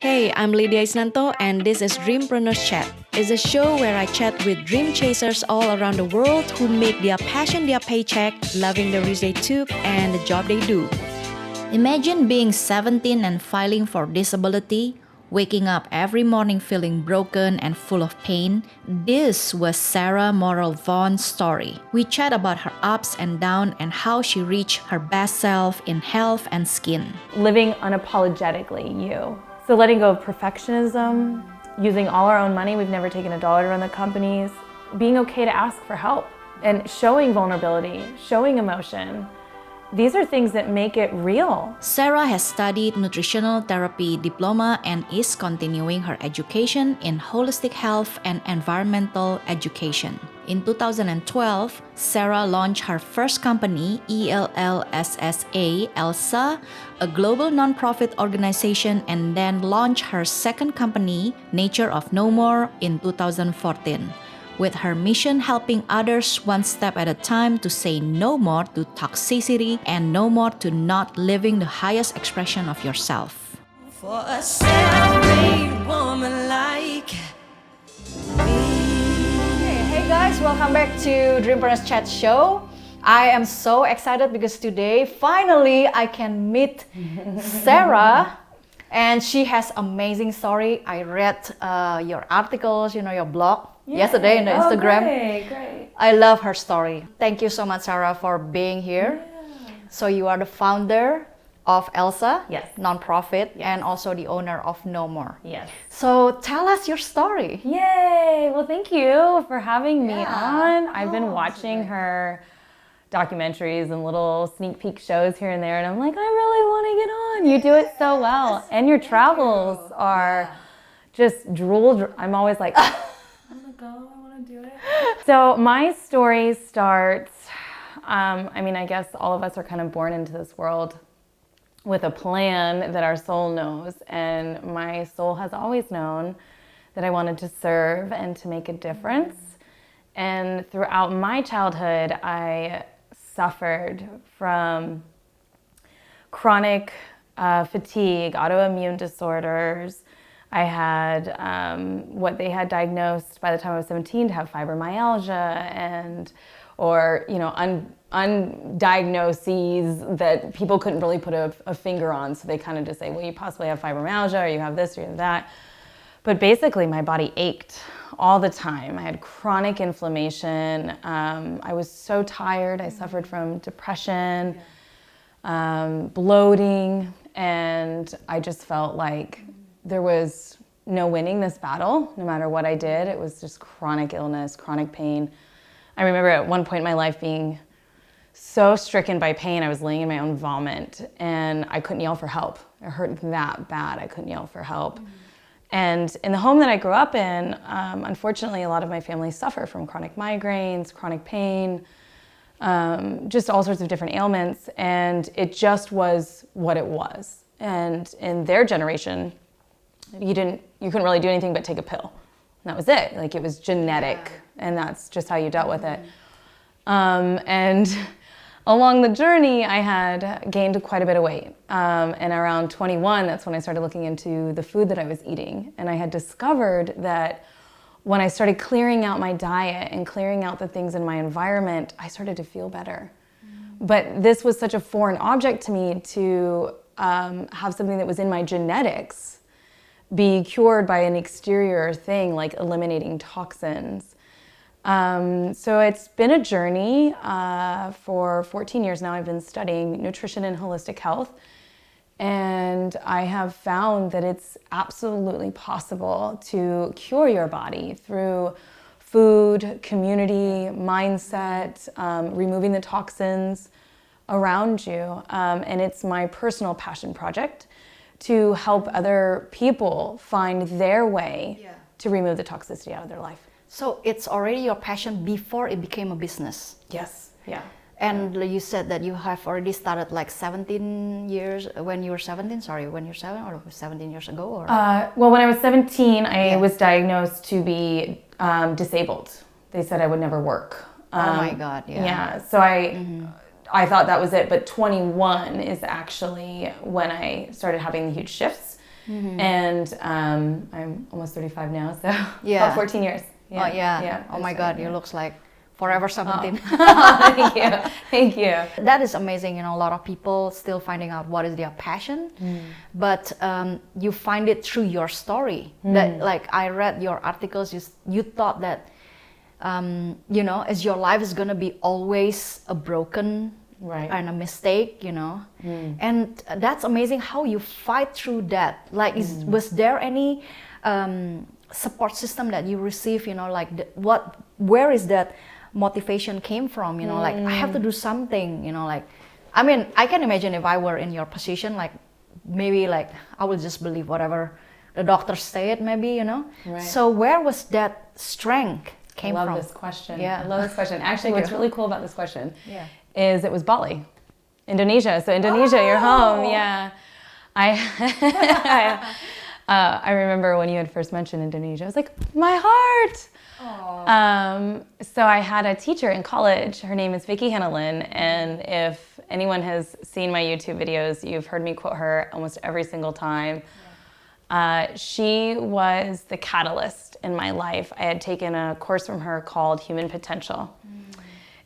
Hey, I'm Lydia Isnanto, and this is Dreampreneurs Chat. It's a show where I chat with dream chasers all around the world who make their passion their paycheck, loving the risk they took, and the job they do. Imagine being 17 and filing for disability, waking up every morning feeling broken and full of pain. This was Sara Morell-Vaughn's story. We chat about her ups and downs and how she reached her best self in health and skin. Living unapologetically you. So letting go of perfectionism, using all our own money, we've never taken a dollar to run the companies, being okay to ask for help, and showing vulnerability, showing emotion. These are things that make it real. Sara has studied nutritional therapy diploma and is continuing her education in holistic health and environmental education. In 2012, Sara launched her first company, ELLSSA, ELLSSA, a global nonprofit organization, and then launched her second company, Nature of NoMore, in 2014. With her mission helping others one step at a time to say no more to toxicity and no more to not living the highest expression of yourself. For a self-made woman like me. Hey guys, welcome back to Dreampreneurs Chat Show. I am so excited because today, finally, I can meet Sara. And she has amazing story. I read your articles, your blog yesterday on the Instagram. Great. I love her story. Thank you so much, Sara, for being here. Yeah. So you are the founder of ELLSSA, Yes. nonprofit, Yes. and also the owner of NoMore. Yes. So tell us your story. Yay! Well, thank you for having me Yeah. on. I've been Oh, watching so great. her documentaries and little sneak peek shows here and there, and I'm like, I really want to get on. You do it so well, and your travels are just drool. I'm always like, I want to go. I want to do it. So my story starts. I guess all of us are kind of born into this world with a plan that our soul knows, and my soul has always known that I wanted to serve and to make a difference. And throughout my childhood, I suffered from chronic fatigue, autoimmune disorders. I had what they had diagnosed by the time I was 17 to have fibromyalgia or undiagnoses that people couldn't really put a finger on. So they kind of just say, well, you possibly have fibromyalgia, or you have this, or you have that. But basically, my body ached all the time. I had chronic inflammation. I was so tired. I suffered from depression, bloating, and I just felt like there was no winning this battle, no matter what I did. It was just chronic illness, chronic pain. I remember at one point in my life being so stricken by pain, I was laying in my own vomit, and I couldn't yell for help. It hurt that bad, I couldn't yell for help. And in the home that I grew up in, unfortunately, a lot of my family suffer from chronic migraines, chronic pain, just all sorts of different ailments. And it just was what it was. And in their generation, you couldn't really do anything but take a pill. And that was it. Like, it was genetic, and that's just how you dealt with it. And along the journey, I had gained quite a bit of weight. And around 21, that's when I started looking into the food that I was eating. And I had discovered that when I started clearing out my diet and clearing out the things in my environment, I started to feel better. But this was such a foreign object to me to have something that was in my genetics be cured by an exterior thing like eliminating toxins. So it's been a journey. For 14 years now, I've been studying nutrition and holistic health. And I have found that it's absolutely possible to cure your body through food, community, mindset, removing the toxins around you. And it's my personal passion project to help other people find their way to remove the toxicity out of their life. So it's already your passion before it became a business. Yes, yeah. And you said that you have already started like 17 years, when you were 17, when you're 7 or 17 years ago? Or? Well, when I was 17, I was diagnosed to be disabled. They said I would never work. Oh my God, yeah. Yeah, so I thought that was it, but 21 is actually when I started having the huge shifts. And I'm almost 35 now, so Yeah. about 14 years. Oh yeah. Oh my God, yeah. you looks like forever 17. Thank you. Thank you. That is amazing. You know, a lot of people still finding out what is their passion, but you find it through your story. That, like, I read your articles. You thought that, you know, as your life is gonna be always a broken and a mistake, you know, and that's amazing how you fight through that. Like, was there any support system that you receive? You know, like where is that motivation came from, you know, like I have to do something, you know, like, I mean, I can imagine if I were in your position, like maybe like I will just believe whatever the doctors say it, maybe, you know. So where was that strength came from? I love this question. Yeah. I love this question. Actually, what's really cool about this question is it was Bali, Indonesia. So Indonesia, your home. Yeah. I remember when you had first mentioned Indonesia, I was like, my heart. So I had a teacher in college. Her name is Vicky Henelin, and if anyone has seen my YouTube videos, you've heard me quote her almost every single time. She was the catalyst in my life. I had taken a course from her called Human Potential.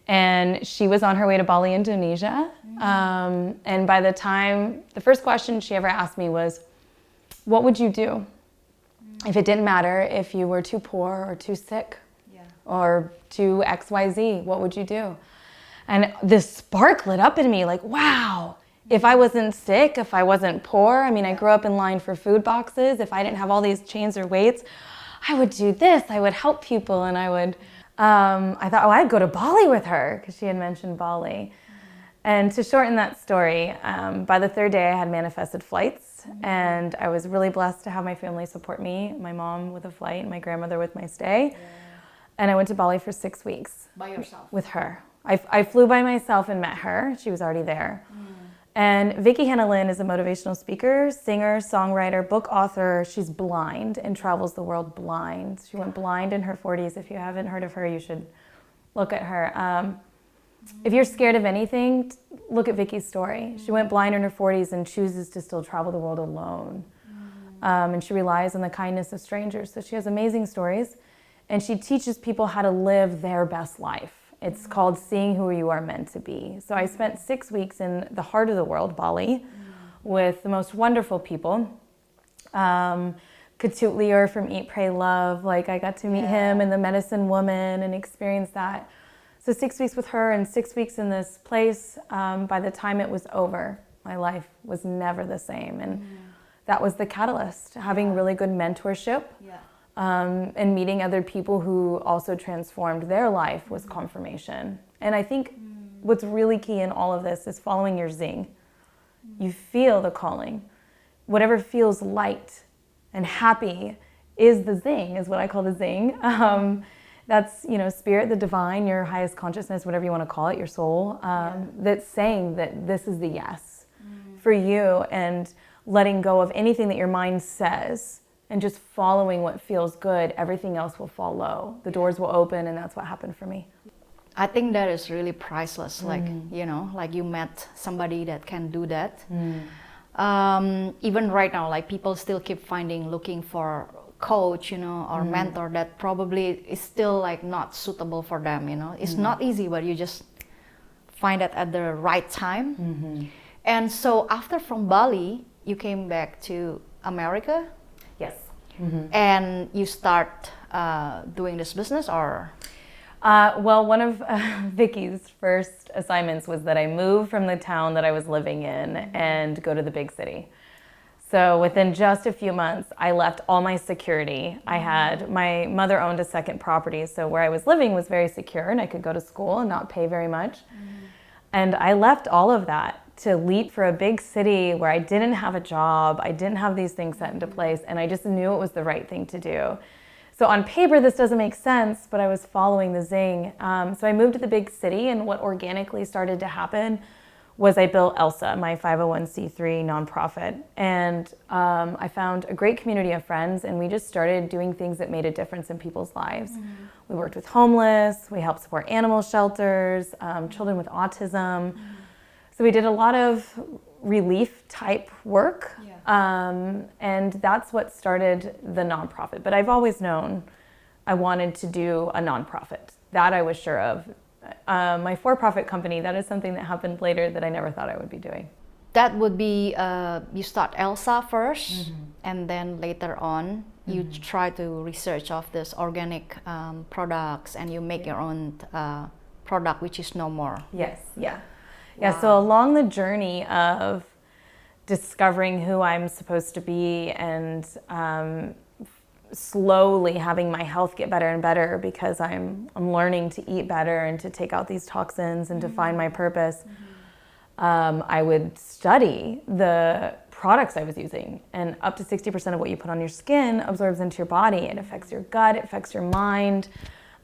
And she was on her way to Bali, Indonesia. And by the time, the first question she ever asked me was, what would you do if it didn't matter if you were too poor or too sick or too XYZ? What would you do? And this spark lit up in me, like, wow, if I wasn't sick, if I wasn't poor, I mean, I grew up in line for food boxes. If I didn't have all these chains or weights, I would do this. I would help people, and I would, I thought, oh, I'd go to Bali with her, because she had mentioned Bali. And to shorten that story, by the third day I had manifested flights, and I was really blessed to have my family support me, my mom with a flight, my grandmother with my stay. And I went to Bali for 6 weeks. By yourself? With her. I flew by myself and met her. She was already there. And Vicky Henelin is a motivational speaker, singer, songwriter, book author. She's blind and travels the world blind. She went blind in her 40s. If you haven't heard of her, you should look at her. If you're scared of anything, look at Vicky's story. She went blind in her 40s and chooses to still travel the world alone. And she relies on the kindness of strangers. So she has amazing stories, and she teaches people how to live their best life. It's called Seeing Who You Are Meant to Be. So I spent 6 weeks in the heart of the world, Bali, with the most wonderful people. Katut Lior from Eat, Pray, Love, like I got to meet him and the medicine woman and experience that. So 6 weeks with her and 6 weeks in this place. By the time it was over, my life was never the same. And that was the catalyst, having really good mentorship. And meeting other people who also transformed their life was confirmation. And I think what's really key in all of this is following your zing. You feel the calling. Whatever feels light and happy is the zing, is what I call the zing. That's, you know, spirit, the divine, your highest consciousness, whatever you want to call it, your soul, that's saying that this is the yes for you, and letting go of anything that your mind says and just following what feels good. Everything else will follow. The doors will open, and that's what happened for me. I think that is really priceless. Like, you know, like you met somebody that can do that. Even right now, like people still keep looking for coach, you know, or mentor that probably is still like not suitable for them, you know. It's not easy, but you just find it at the right time. And so after from Bali, you came back to America? Yes. And you start doing this business, or? Well, one of Vicky's first assignments was that I move from the town that I was living in and go to the big city. So within just a few months, I left all my security. My mother owned a second property, so where I was living was very secure, and I could go to school and not pay very much. And I left all of that to leap for a big city where I didn't have a job, I didn't have these things set into place, and I just knew it was the right thing to do. So on paper, this doesn't make sense, but I was following the zing. So I moved to the big city, and what organically started to happen was I built ELLSSA, my 501c3 nonprofit. And I found a great community of friends, and we just started doing things that made a difference in people's lives. We worked with homeless, we helped support animal shelters, children with autism. So we did a lot of relief type work And that's what started the nonprofit. But I've always known I wanted to do a nonprofit. That I was sure of. My for-profit company, that is something that happened later that I never thought I would be doing. That would be, you start ELLSSA first, and then later on, you try to research of this organic products, and you make your own product, which is NoMore. Yes, yeah. Yeah, so along the journey of discovering who I'm supposed to be and slowly having my health get better and better because I'm learning to eat better and to take out these toxins and to find my purpose, I would study the products I was using, and up to 60% of what you put on your skin absorbs into your body. It affects your gut, it affects your mind.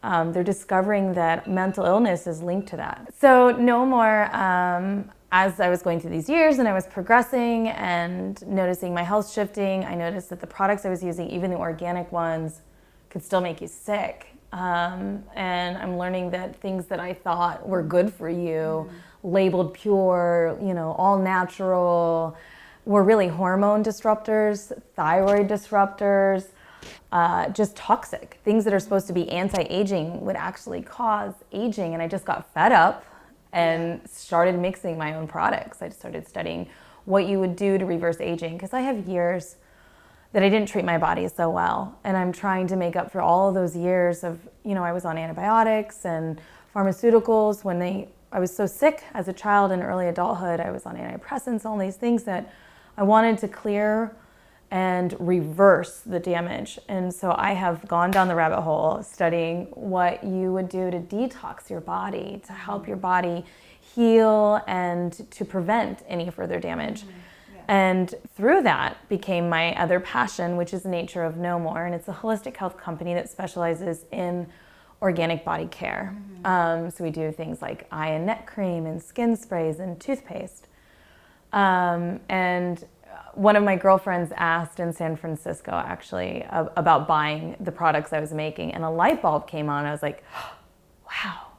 They're discovering that mental illness is linked to that. So NoMore, as I was going through these years and I was progressing and noticing my health shifting, I noticed that the products I was using, even the organic ones, could still make you sick. And I'm learning that things that I thought were good for you, labeled pure, you know, all natural, were really hormone disruptors, thyroid disruptors, just toxic. Things that are supposed to be anti-aging would actually cause aging. And I just got fed up and started mixing my own products. I started studying what you would do to reverse aging, because I have years that I didn't treat my body so well. And I'm trying to make up for all of those years of, you know, I was on antibiotics and pharmaceuticals when I was so sick as a child and early adulthood. I was on antidepressants, all these things that I wanted to clear and reverse the damage. And so I have gone down the rabbit hole studying what you would do to detox your body, to help your body heal and to prevent any further damage. And through that became my other passion, which is Nature of NoMore. And it's a holistic health company that specializes in organic body care. So we do things like eye and neck cream and skin sprays and toothpaste. And one of my girlfriends asked in San Francisco actually about buying the products I was making, and a light bulb came on. I was like, wow,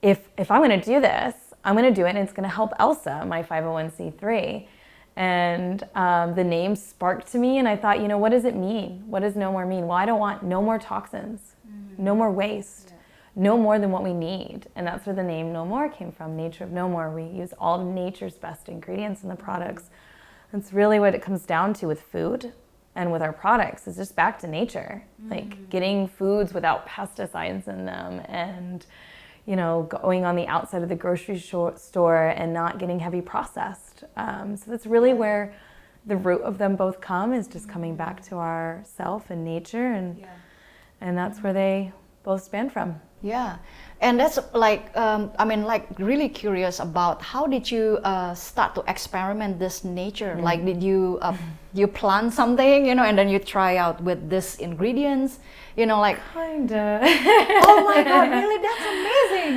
if I'm going to do this, I'm going to do it, and it's going to help ELLSSA, my 501c3. And the name sparked to me, and I thought, you know, what does it mean? What does no more mean? Well, I don't want no more toxins, no more waste, no more than what we need. And that's where the name NoMore came from, Nature of NoMore. We use all of nature's best ingredients in the products. That's really what it comes down to with food and with our products, is just back to nature. Like getting foods without pesticides in them, and, you know, going on the outside of the grocery store and not getting heavy processed. So that's really where the root of them both come, is just coming back to our self and nature, and that's where they both span from. Yeah, and that's like, I mean, like really curious about how did you start to experiment this nature? Like, did you you plant something, you know, and then you try out with this ingredients, you know, like Kinda. oh my God, really? That's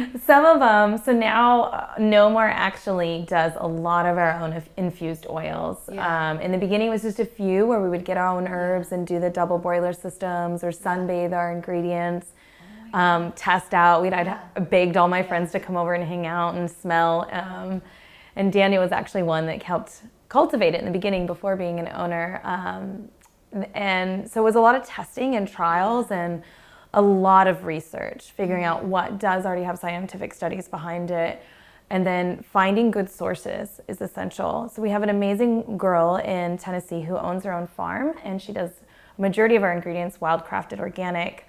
amazing. Some of them. So now NoMore actually does a lot of our own infused oils. In the beginning, it was just a few where we would get our own herbs and do the double boiler systems or sunbathe our ingredients. Test out. I begged all my friends to come over and hang out and smell. And Daniel was actually one that helped cultivate it in the beginning before being an owner. And so it was a lot of testing and trials and a lot of research, figuring out what does already have scientific studies behind it. And then finding good sources is essential. So we have an amazing girl in Tennessee who owns her own farm, and she does a majority of our ingredients wild-crafted organic.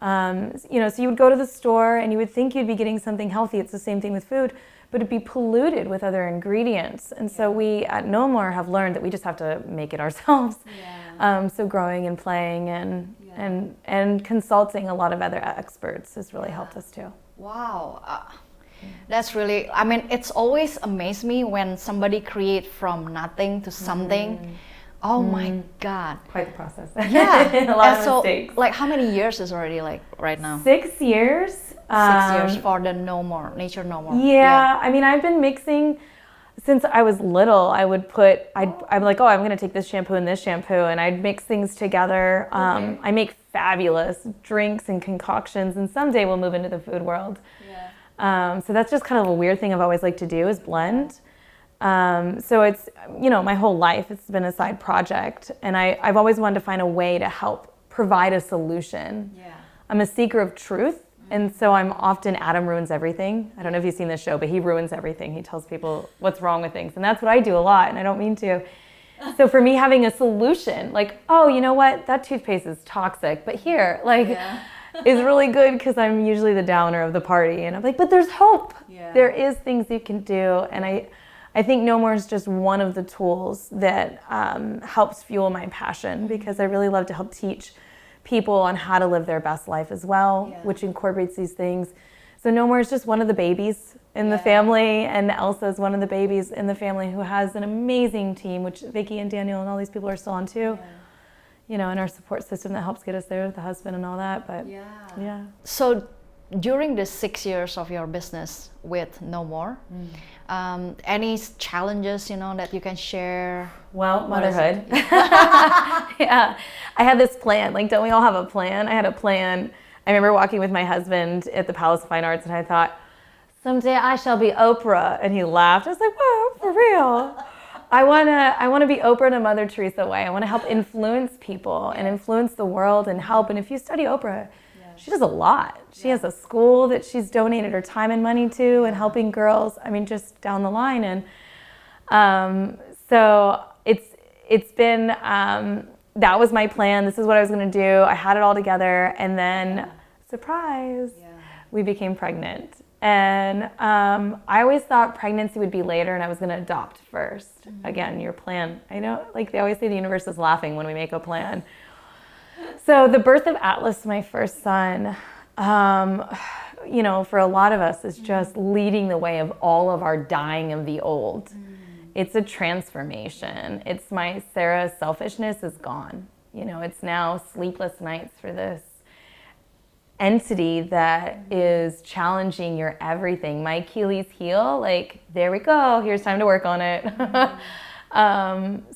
You know, so you would go to the store and you would think you'd be getting something healthy. It's the same thing with food, but it'd be polluted with other ingredients. And so we at NoMore have learned that we just have to make it ourselves. So growing and playing and consulting a lot of other experts has really helped us too. Wow. That's really, I mean, it's always amazed me when somebody create from nothing to something. Oh my God. Quite the process. Yeah. A lot of mistakes. Like how many years is already like right now? 6 years. 6 years for the NoMore, Nature NoMore. Yeah. I mean, I've been mixing since I was little. I would put, I'm like, oh, I'm going to take this shampoo and this shampoo, and I'd mix things together. I make fabulous drinks and concoctions, and someday we'll move into the food world. So that's just kind of a weird thing I've always liked to do, is blend. So it's, you know, my whole life it's been a side project, and I've always wanted to find a way to help provide a solution. Yeah. I'm a seeker of truth, and so I'm often Adam ruins everything. I don't know if you've seen this show, but he ruins everything. He tells people what's wrong with things, and that's what I do a lot, and I don't mean to. So for me, having a solution, like, oh, you know what, that toothpaste is toxic, but here, like, is really good, because I'm usually the downer of the party, and I'm like, but there's hope. Yeah. There is things you can do, and I think NoMore is just one of the tools that helps fuel my passion, because I really love to help teach people on how to live their best life as well, which incorporates these things. So NoMore is just one of the babies in the family, and ELLSSA is one of the babies in the family who has an amazing team, which Vicky and Daniel and all these people are still on too. You know, and our support system that helps get us there with the husband and all that. But yeah. So during the 6 years of your business with NoMore, any challenges, you know, that you can share? Well, motherhood. Yeah, I had this plan. Like, don't we all have a plan? I had a plan. I remember walking with my husband at the Palace of Fine Arts, and I thought, someday I shall be Oprah. And he laughed. I was like, whoa, for real? I wanna be Oprah in a Mother Teresa way. I want to help influence people and influence the world and help. And if you study Oprah, she does a lot. She has a school that she's donated her time and money to, and helping girls. I mean, just down the line. And so it's been, that was my plan. This is what I was going to do. I had it all together, and then surprise, we became pregnant. And I always thought pregnancy would be later, and I was going to adopt first. Again, your plan. I know, like they always say, the universe is laughing when we make a plan. So the birth of Atlas, my first son, you know, for a lot of us is just leading the way of all of our dying of the old. It's a transformation. It's my Sara's selfishness is gone. You know, it's now sleepless nights for this entity that is challenging your everything. My Achilles heel, like, there we go. Here's time to work on it.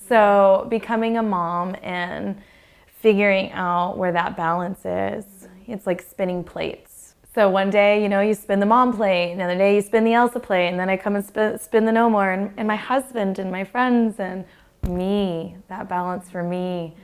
So becoming a mom and figuring out where that balance is, it's like spinning plates. So one day, you know, you spin the mom plate, another day you spin the ELLSSA plate, and then I come and spin the NoMore, and my husband and my friends and me, that balance for me.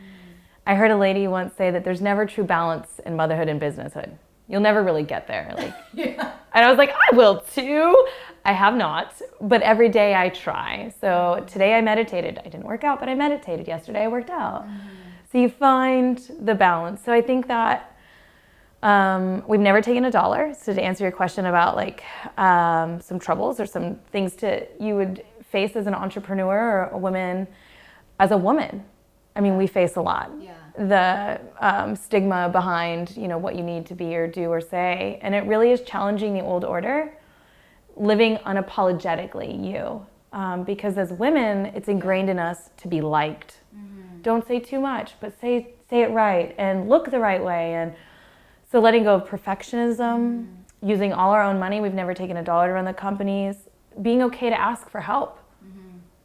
I heard a lady once say that there's never true balance in motherhood and businesshood. You'll never really get there. Like, and I was like, I will too. I have not, but every day I try. So today I meditated. I didn't work out, but I meditated. Yesterday I worked out. So you find the balance. So I think that we've never taken $1. So to answer your question about like some troubles or some things you would face as an entrepreneur or a woman, as a woman, I mean, we face a lot. The stigma behind, you know, what you need to be or do or say. And it really is challenging the old order, living unapologetically you. Because as women, it's ingrained in us to be liked. Don't say too much, but say it right and look the right way. And so letting go of perfectionism, using all our own money. We've never taken $1 to run the companies. Being okay to ask for help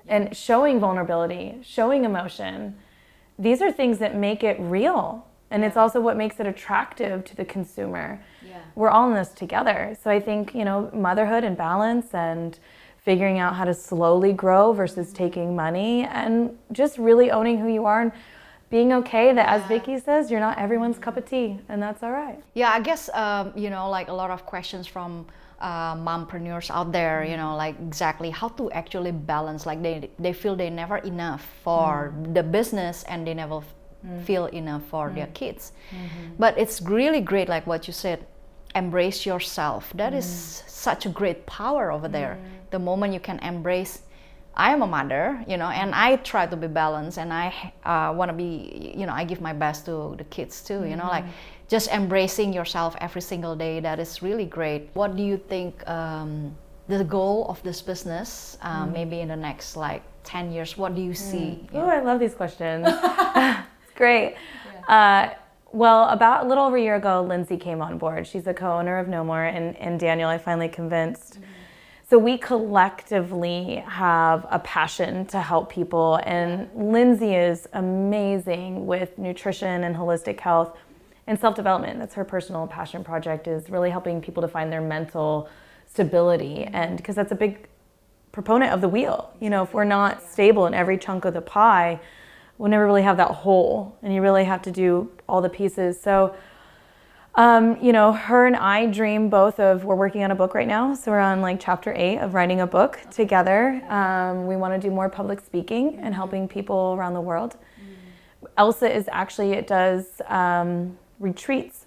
and showing vulnerability, showing emotion. These are things that make it real. And it's also what makes it attractive to the consumer. We're all in this together. So I think, you know, motherhood and balance and figuring out how to slowly grow versus taking money, and just really owning who you are and being okay that, as Vicky says, you're not everyone's cup of tea, and that's all right. Yeah, I guess, you know, like a lot of questions from mompreneurs out there, you know, like exactly how to actually balance, like they feel they're never enough for the business, and they never feel enough for their kids. But it's really great, like what you said, embrace yourself. That is such a great power over there. The moment you can embrace, I am a mother, you know, and I try to be balanced, and I want to be, you know, I give my best to the kids too, you know, like just embracing yourself every single day. That is really great. What do you think the goal of this business, maybe in the next like 10 years, what do you see? Oh, I love these questions. It's great. Well, about a little over a year ago, Lindsay came on board. She's the co-owner of NoMore, and Daniel I finally convinced. So we collectively have a passion to help people, and Lindsay is amazing with nutrition and holistic health and self-development. That's her personal passion project, is really helping people to find their mental stability, and because that's a big proponent of the wheel. You know, if we're not stable in every chunk of the pie, we'll never really have that whole, and you really have to do all the pieces. So, you know, her and I dream both of, we're working on a book right now, so we're on like chapter 8 of writing a book together. We want to do more public speaking and helping people around the world. ELLSSA is actually, it does retreats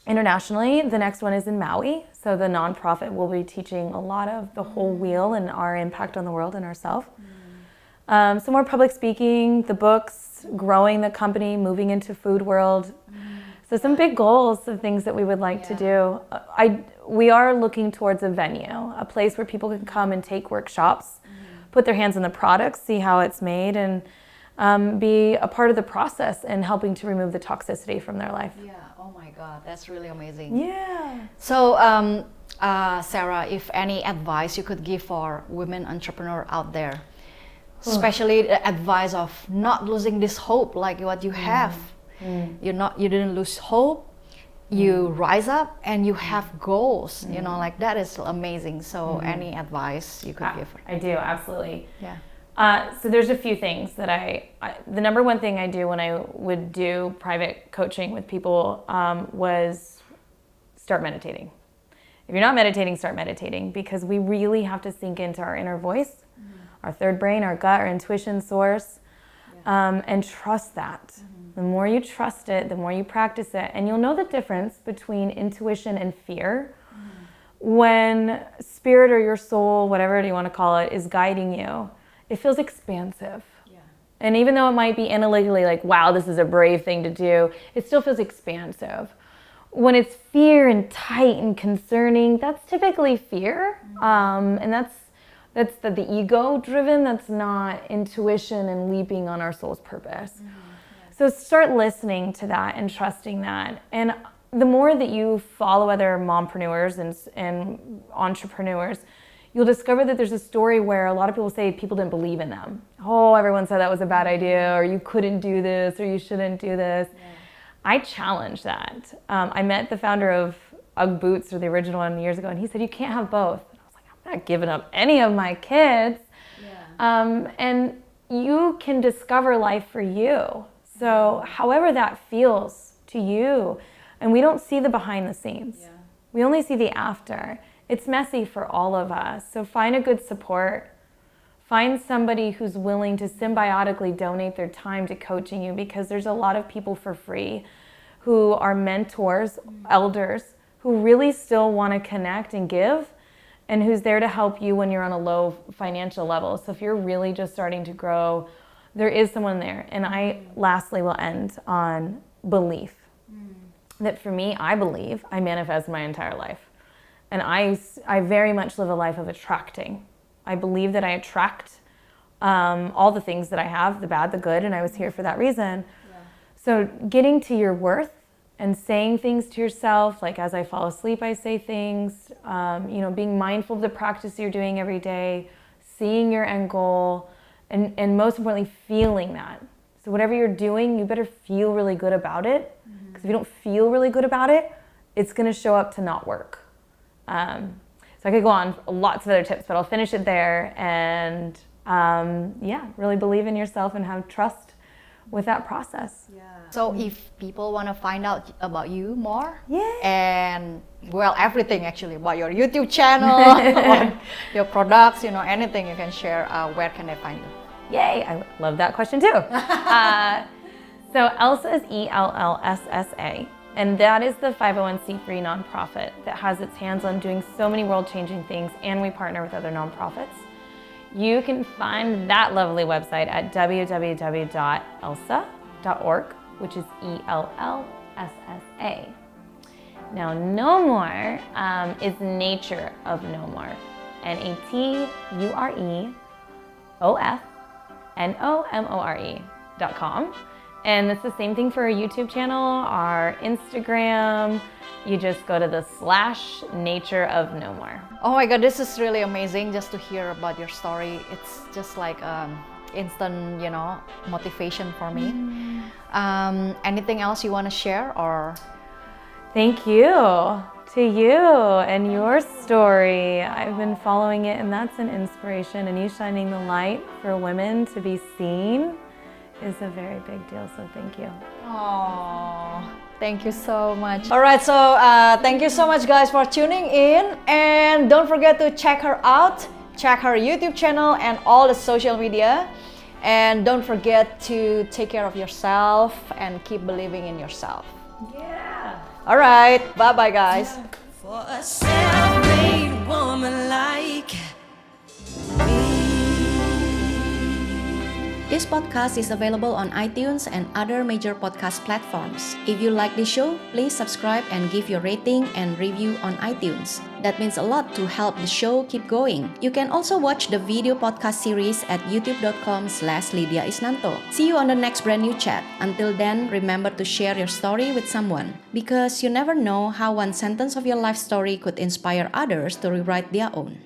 internationally. The next one is in Maui, so the nonprofit will be teaching a lot of the whole wheel and our impact on the world and ourselves. So more public speaking, the books, growing the company, moving into food world. So some big goals of things that we would like to do. We are looking towards a venue, a place where people can come and take workshops, put their hands on the products, see how it's made, and be a part of the process and helping to remove the toxicity from their life. Yeah, oh my God, that's really amazing. Yeah. So, Sara, if any advice you could give for women entrepreneurs out there, especially the advice of not losing this hope like what you have. You didn't lose hope, you rise up and you have goals, you know, like that is amazing. So any advice you could give? I do, absolutely. Yeah. So there's a few things that the number one thing I do when I would do private coaching with people was start meditating. If you're not meditating, start meditating, because we really have to sink into our inner voice, our third brain, our gut, our intuition source, and trust that. The more you trust it, the more you practice it, and you'll know the difference between intuition and fear. When spirit or your soul, whatever you want to call it, is guiding you, it feels expansive. And even though it might be analytically like, wow, this is a brave thing to do, it still feels expansive. When it's fear and tight and concerning, that's typically fear. And that's the ego driven, that's not intuition and leaping on our soul's purpose. So start listening to that and trusting that. And the more that you follow other mompreneurs and entrepreneurs, you'll discover that there's a story where a lot of people say people didn't believe in them. Oh, everyone said that was a bad idea, or you couldn't do this, or you shouldn't do this. I challenge that. I met the founder of UGG boots, or the original one, years ago, and he said, you can't have both. And I was like, I'm not giving up any of my kids. And you can discover life for you. So however that feels to you, and we don't see the behind the scenes. We only see the after. It's messy for all of us. So find a good support. Find somebody who's willing to symbiotically donate their time to coaching you, because there's a lot of people for free who are mentors, elders, who really still want to connect and give, and who's there to help you when you're on a low financial level. So if you're really just starting to grow, there is someone there. And I lastly will end on belief. That for me, I believe I manifest my entire life. And I very much live a life of attracting. I believe that I attract all the things that I have, the bad, the good, and I was here for that reason. So getting to your worth and saying things to yourself, like as I fall asleep, I say things, you know, being mindful of the practice you're doing every day, seeing your end goal, and most importantly, feeling that. So whatever you're doing, you better feel really good about it, because if you don't feel really good about it, it's gonna show up to not work. So I could go on lots of other tips, but I'll finish it there. And yeah, really believe in yourself and have trust with that process. So if people want to find out about you more, and well, everything actually, about your YouTube channel, about your products, you know, anything you can share, where can they find you? Yay, I love that question too. So ELLSSA is ELLSSA. And that is the 501c3 nonprofit that has its hands on doing so many world-changing things, and we partner with other nonprofits. You can find that lovely website at www.ellssa.org, which is ELLSSA. Now, NoMore is Nature of NoMore, NatureofNoMore.com. And it's the same thing for our YouTube channel, our Instagram. You just go to the /Nature of NoMore. Oh my God, this is really amazing just to hear about your story. It's just like instant, you know, motivation for me. Anything else you want to share, or? Thank you to you and your story. I've been following it, and that's an inspiration. And you shining the light for women to be seen is a very big deal, so thank you. Oh, thank you so much. All right, so thank you so much, guys, for tuning in. And don't forget to check her out, check her YouTube channel and all the social media. And don't forget to take care of yourself and keep believing in yourself. Yeah. All right, bye-bye, guys. For a self-made woman like me. This podcast is available on iTunes and other major podcast platforms. If you like this show, please subscribe and give your rating and review on iTunes. That means a lot to help the show keep going. You can also watch the video podcast series at youtube.com/Lydia Isnanto. See you on the next brand new chat. Until then, remember to share your story with someone, because you never know how one sentence of your life story could inspire others to rewrite their own.